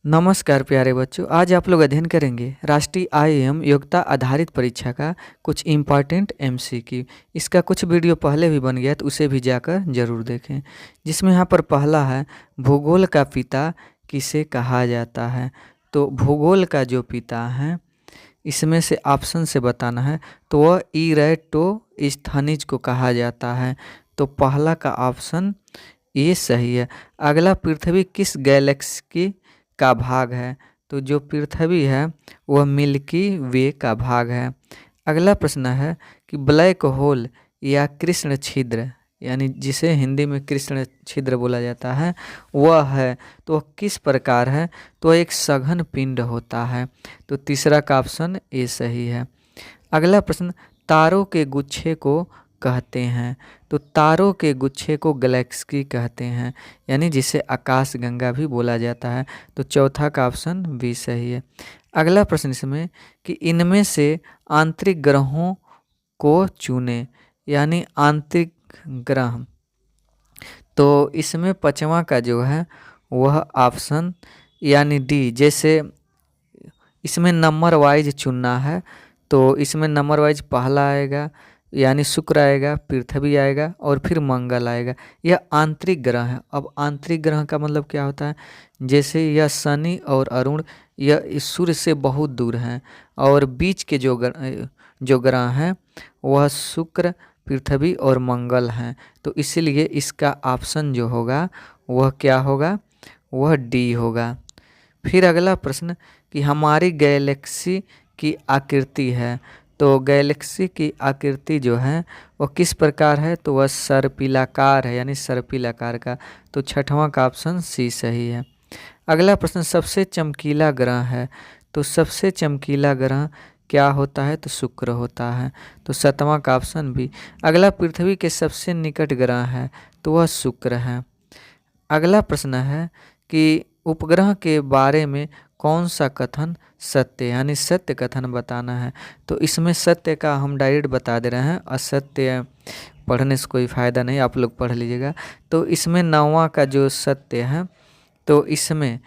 नमस्कार प्यारे बच्चों। आज आप लोग अध्ययन करेंगे राष्ट्रीय आय एवं योग्यता आधारित परीक्षा का कुछ इम्पॉर्टेंट एमसीक्यू। इसका कुछ वीडियो पहले भी बन गया तो उसे भी जाकर जरूर देखें। जिसमें यहाँ पर पहला है, भूगोल का पिता किसे कहा जाता है। तो भूगोल का जो पिता है, इसमें से ऑप्शन से बताना है, तो वह इरेटोस्थनीज को कहा जाता है। तो पहला का ऑप्शन ये सही है। अगला, पृथ्वी किस गैलेक्सी का भाग है। तो जो पृथ्वी है वह मिल्की वे का भाग है। अगला प्रश्न है कि ब्लैक होल या कृष्ण छिद्र, यानी जिसे हिंदी में कृष्ण छिद्र बोला जाता है, वह है तो वह किस प्रकार है। तो वह एक सघन पिंड होता है। तो तीसरा का ऑप्शन ए सही है। अगला प्रश्न, तारों के गुच्छे को कहते हैं। तो तारों के गुच्छे को गैलेक्सी कहते हैं, यानी जिसे आकाशगंगा भी बोला जाता है। तो चौथा का ऑप्शन बी सही है। अगला प्रश्न इसमें कि इनमें से आंतरिक ग्रहों को चुने, यानी आंतरिक ग्रह। तो इसमें पांचवा का जो है वह ऑप्शन यानी डी, जैसे इसमें नंबर वाइज चुनना है। तो इसमें नंबर वाइज पहला आएगा यानी शुक्र आएगा, पृथ्वी आएगा और फिर मंगल आएगा। यह आंतरिक ग्रह है। अब आंतरिक ग्रह का मतलब क्या होता है, जैसे यह शनि और अरुण यह इस सूर्य से बहुत दूर हैं, और बीच के जो ग्रह हैं वह शुक्र, पृथ्वी और मंगल हैं। तो इसीलिए इसका ऑप्शन जो होगा वह क्या होगा, वह डी होगा। फिर अगला प्रश्न कि हमारी गैलेक्सी की आकृति है। तो गैलेक्सी की आकृति जो है वह किस प्रकार है। तो वह सर्पिलाकार है, यानी सर्पिलाकार का। तो छठवां का ऑप्शन सी सही है। अगला प्रश्न, सबसे चमकीला ग्रह है। तो सबसे चमकीला ग्रह क्या होता है। तो शुक्र होता है। तो सातवां का ऑप्शन बी। अगला, पृथ्वी के सबसे निकट ग्रह है। तो वह शुक्र है। अगला प्रश्न है कि उपग्रह के बारे में कौन सा कथन सत्य, यानी सत्य कथन बताना है। तो इसमें सत्य का हम डायरेक्ट बता दे रहे हैं, असत्य पढ़ने से कोई फ़ायदा नहीं, आप लोग पढ़ लीजिएगा। तो इसमें नौवां का जो सत्य है, तो इसमें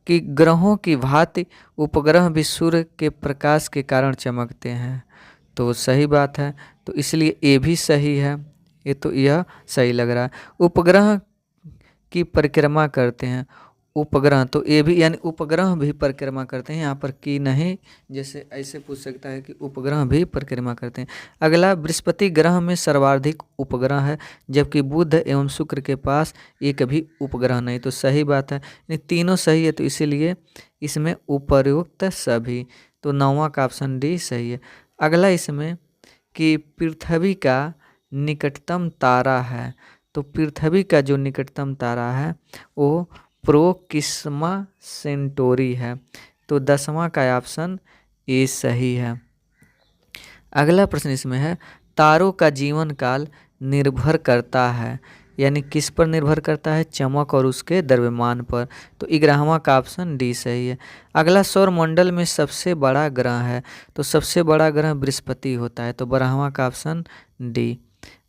कि ग्रहों की भांति उपग्रह भी सूर्य के प्रकाश के कारण चमकते हैं। तो सही बात है। तो इसलिए ये भी सही है। ये तो यह सही लग रहा है। उपग्रह की परिक्रमा करते हैं। उपग्रह तो ये भी, यानी उपग्रह भी परिक्रमा करते हैं, यहाँ पर की नहीं, जैसे ऐसे पूछ सकता है कि उपग्रह भी परिक्रमा करते हैं। अगला, बृहस्पति ग्रह में सर्वाधिक उपग्रह है, जबकि बुध एवं शुक्र के पास एक भी उपग्रह नहीं। तो सही बात है, ये तीनों सही है। तो इसीलिए इसमें उपर्युक्त सभी। तो नौवां का ऑप्शन डी सही है। अगला इसमें कि पृथ्वी का निकटतम तारा है। तो पृथ्वी का जो निकटतम तारा है वो प्रोक्सिमा सेंटोरी है। तो 10वां का ऑप्शन ए सही है। अगला प्रश्न इसमें है, तारों का जीवन काल निर्भर करता है, यानी किस पर निर्भर करता है, चमक और उसके द्रव्यमान पर। तो 11वां का ऑप्शन डी सही है। अगला, सौरमंडल में सबसे बड़ा ग्रह है। तो सबसे बड़ा ग्रह बृहस्पति होता है। तो 12वां का ऑप्शन डी।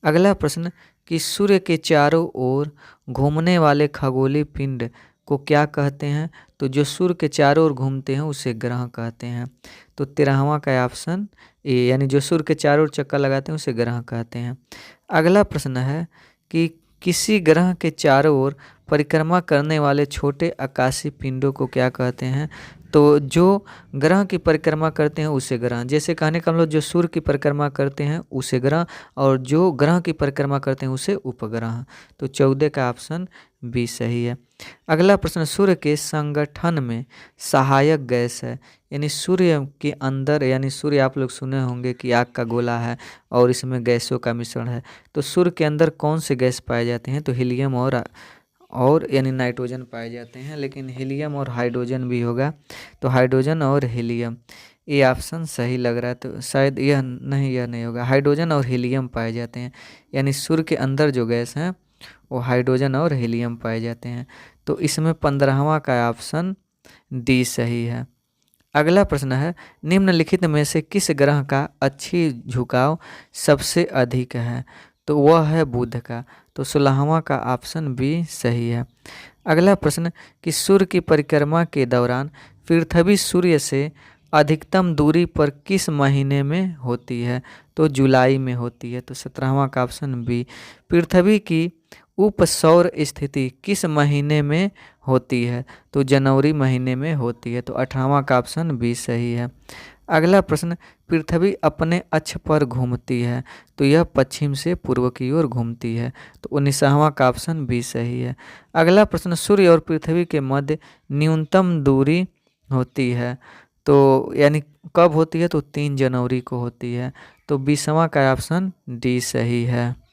अगला प्रश्न कि सूर्य के चारों ओर घूमने वाले खगोलीय पिंड को क्या कहते हैं। तो जो सूर्य के चारों ओर घूमते हैं उसे ग्रह कहते हैं। तो 13वां का ऑप्शन ए, यानी जो सूर्य के चारों ओर चक्कर लगाते हैं उसे ग्रह कहते हैं। अगला प्रश्न है कि किसी ग्रह के चारों ओर परिक्रमा करने वाले छोटे आकाशीय पिंडों को क्या कहते हैं। तो जो ग्रह की परिक्रमा करते हैं उसे ग्रह, जैसे कहने का मतलब जो सूर्य की परिक्रमा करते हैं उसे ग्रह, और जो ग्रह की परिक्रमा करते हैं उसे उपग्रह। तो 14 का ऑप्शन बी सही है। अगला प्रश्न, सूर्य के संगठन में सहायक गैस है, यानी सूर्य के अंदर, यानी सूर्य आप लोग सुने होंगे कि आग का गोला है और इसमें गैसों का मिश्रण है। तो सूर्य के अंदर कौन से गैस पाए जाते हैं। तो हीलियम और यानी नाइट्रोजन पाए जाते हैं, लेकिन हीलियम और हाइड्रोजन भी होगा। तो हाइड्रोजन और हीलियम, ये ऑप्शन सही लग रहा है। तो शायद यह नहीं होगा। हाइड्रोजन और हीलियम पाए जाते हैं, यानी सूर्य के अंदर जो गैस हैं वो हाइड्रोजन और हीलियम पाए जाते हैं। तो इसमें 15वां का ऑप्शन डी सही है। अगला प्रश्न है, निम्नलिखित में से किस ग्रह का अच्छी झुकाव सबसे अधिक है। तो वह है बुध का। तो 16वां का ऑप्शन बी सही है। अगला प्रश्न कि सूर्य की परिक्रमा के दौरान पृथ्वी सूर्य से अधिकतम दूरी पर किस महीने में होती है? तो जुलाई में होती है। तो 17वां का ऑप्शन बी। पृथ्वी की उपसौर स्थिति किस महीने में होती है? तो जनवरी महीने में होती है। तो 18वां का ऑप्शन बी सही है। अगला प्रश्न, पृथ्वी अपने अक्ष पर घूमती है, तो यह पश्चिम से पूर्व की ओर घूमती है। तो 19वां का ऑप्शन बी सही है। अगला प्रश्न, सूर्य और पृथ्वी के मध्य न्यूनतम दूरी होती है, तो यानी कब होती है? तो 3 जनवरी को होती है। तो 20वां का ऑप्शन डी सही है।